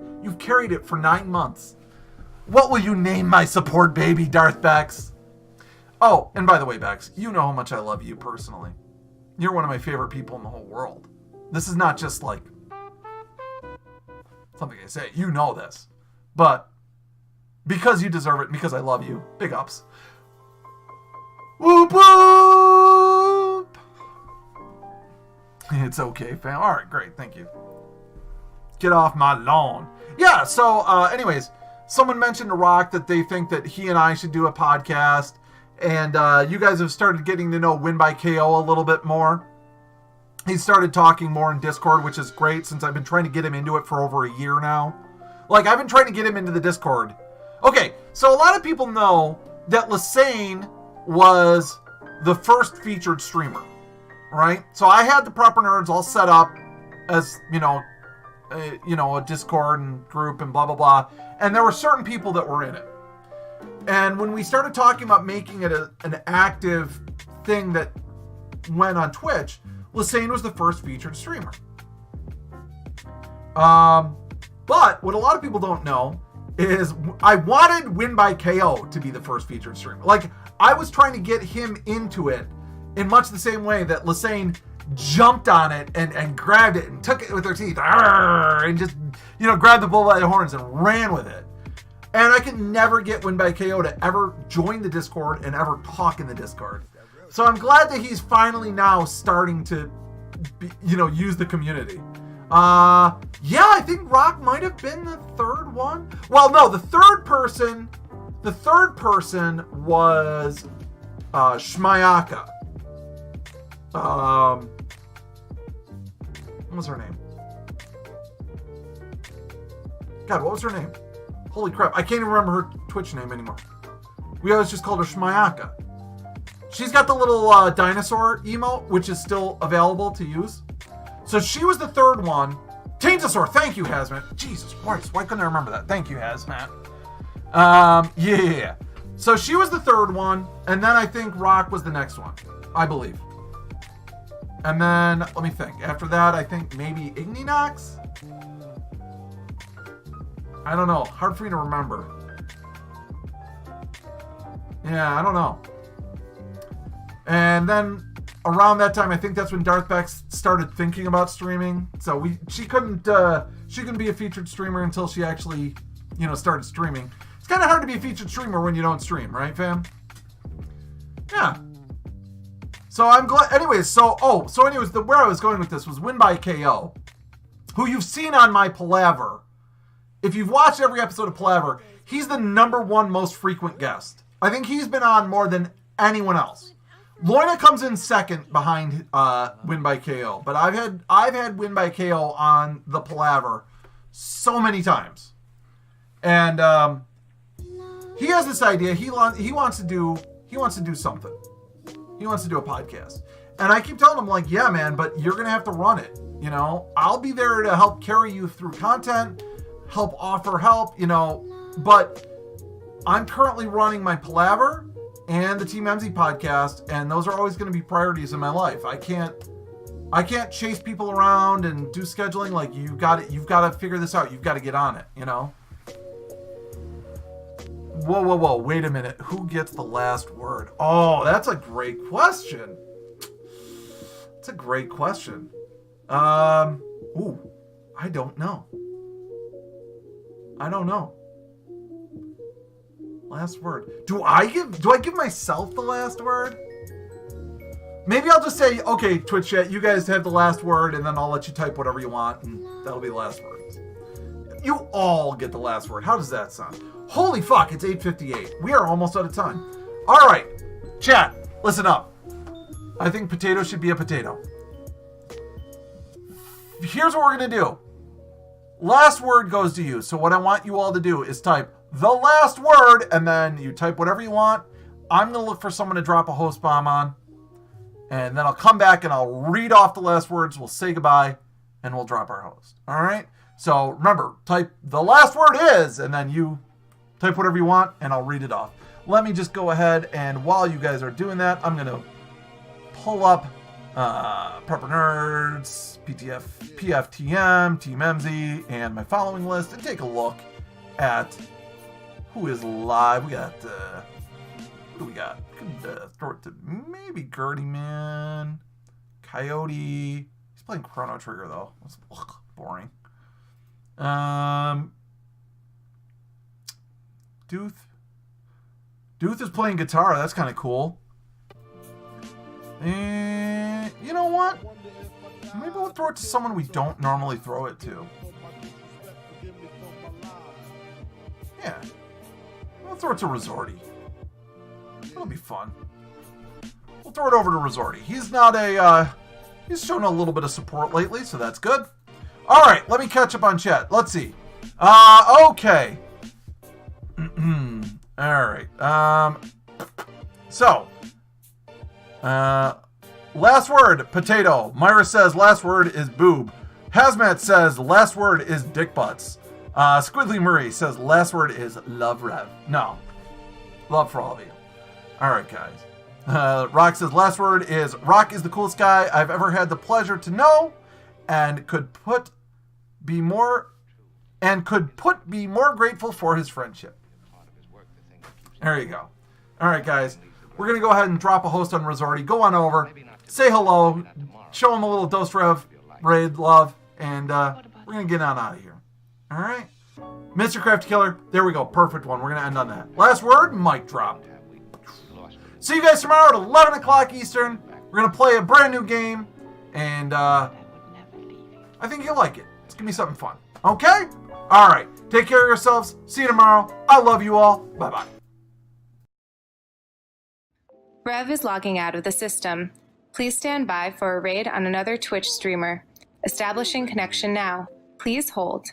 it for 9 months. What will you name my support baby, Darth Bex? Oh, and by the way, Bex, you know how much I love you personally. You're one of my favorite people in the whole world. This is not just like something I say. You know this. But because you deserve it, because I love you, big ups. Whoop whoop! It's okay, fam. All right, great. Thank you. Get off my lawn. Yeah, so anyways, someone mentioned to Rock that they think that he and I should do a podcast. And you guys have started getting to know Win by KO a little bit more. He started talking more in Discord, which is great since I've been trying to get him into it for over a year now. Like, I've been trying to get him into the Discord. Okay, so a lot of people know that Lassane was the first featured streamer, right? So I had the Proper Nerds all set up as, a Discord and group and blah, blah, blah. And there were certain people that were in it. And when we started talking about making it an active thing that went on Twitch, Lassane was the first featured streamer. But what a lot of people don't know is I wanted Win by KO to be the first featured streamer. Like, I was trying to get him into it in much the same way that Lassane jumped on it and grabbed it and took it with her teeth and just, grabbed the bull by the horns and ran with it. And I could never get Win by KO to ever join the Discord and ever talk in the Discord. So I'm glad that he's finally now starting to, use the community. I think Rock might have been the third one. Well, no, the third person was Shmayaka. What was her name? God, what was her name? Holy crap, I can't even remember her Twitch name anymore. We always just called her Shmayaka. She's got the little dinosaur emote, which is still available to use. So she was the third one. Taintosaur, thank you, Hazmat. Jesus Christ, why couldn't I remember that? Thank you, Hazmat. Yeah. So she was the third one, and then I think Rock was the next one, I believe. And then, let me think. After that, I think maybe Igninox? I don't know. Hard for me to remember. Yeah, I don't know. And then around that time, I think that's when Darth Bex started thinking about streaming. So she couldn't be a featured streamer until she actually, started streaming. It's kind of hard to be a featured streamer when you don't stream, right, fam? Yeah. So I'm glad. Anyways, where I was going with this was Win by KO, who you've seen on my Palaver. If you've watched every episode of Palaver, he's the number one most frequent guest. I think he's been on more than anyone else. Loina comes in second behind Win by KO, but I've had Win by KO on the Palaver so many times, and he has this idea. He wants to do something. He wants to do a podcast, and I keep telling him, like, yeah, man, but you're gonna have to run it. I'll be there to help carry you through content, help offer help. But I'm currently running my Palaver and the Team MZ podcast, and those are always going to be priorities in my life. I can't chase people around and do scheduling. Like, you've got to figure this out. You've got to get on it, Whoa, wait a minute. Who gets the last word? Oh, that's a great question. It's a great question. I don't know. Last word. Do I give myself the last word? Maybe I'll just say, okay, Twitch chat, you guys have the last word, and then I'll let you type whatever you want, and that'll be the last words. You all get the last word. How does that sound? Holy fuck, it's 8:58. We are almost out of time. All right, chat, listen up. I think potato should be a potato. Here's what we're going to do. Last word goes to you. So what I want you all to do is type the last word, and then you type whatever you want. I'm going to look for someone to drop a host bomb on, and then I'll come back and I'll read off the last words. We'll say goodbye, and we'll drop our host. All right? So remember, type the last word is, and then you type whatever you want, and I'll read it off. Let me just go ahead, and while you guys are doing that, I'm going to pull up Proper Nerds, PFTM, Team MZ, and my following list, and take a look at who is live. We got, who do we got? Could throw it to maybe Gertie Man, Coyote. He's playing Chrono Trigger, though. That's boring. Duth is playing guitar. That's kind of cool. And you know what? Maybe we'll throw it to someone we don't normally throw it to. Yeah. We'll throw it to Resorty. It'll be fun. We'll throw it over to Resorty. He's not a, he's shown a little bit of support lately, so that's good. All right, let me catch up on chat. Let's see. Okay. All right. So, last word, potato. Myra says last word is boob. Hazmat says last word is dick butts. Squidly Murray says last word is love rev. No. Love for all of you. All right, guys. Rock says last word is Rock is the coolest guy I've ever had the pleasure to know and could be more grateful for his friendship. There you go. All right, guys. We're going to go ahead and drop a host on Resorty. Go on over. Say hello. Show him a little Dose Rev, raid, love. And we're going to get on out of here. All right. Mr. Crafty Killer. There we go. Perfect one. We're going to end on that. Last word, mic drop. See you guys tomorrow at 11 o'clock Eastern. We're going to play a brand new game. And I think you'll like it. It's going to be something fun. Okay? All right. Take care of yourselves. See you tomorrow. I love you all. Bye-bye. Rev is logging out of the system. Please stand by for a raid on another Twitch streamer. Establishing connection now. Please hold.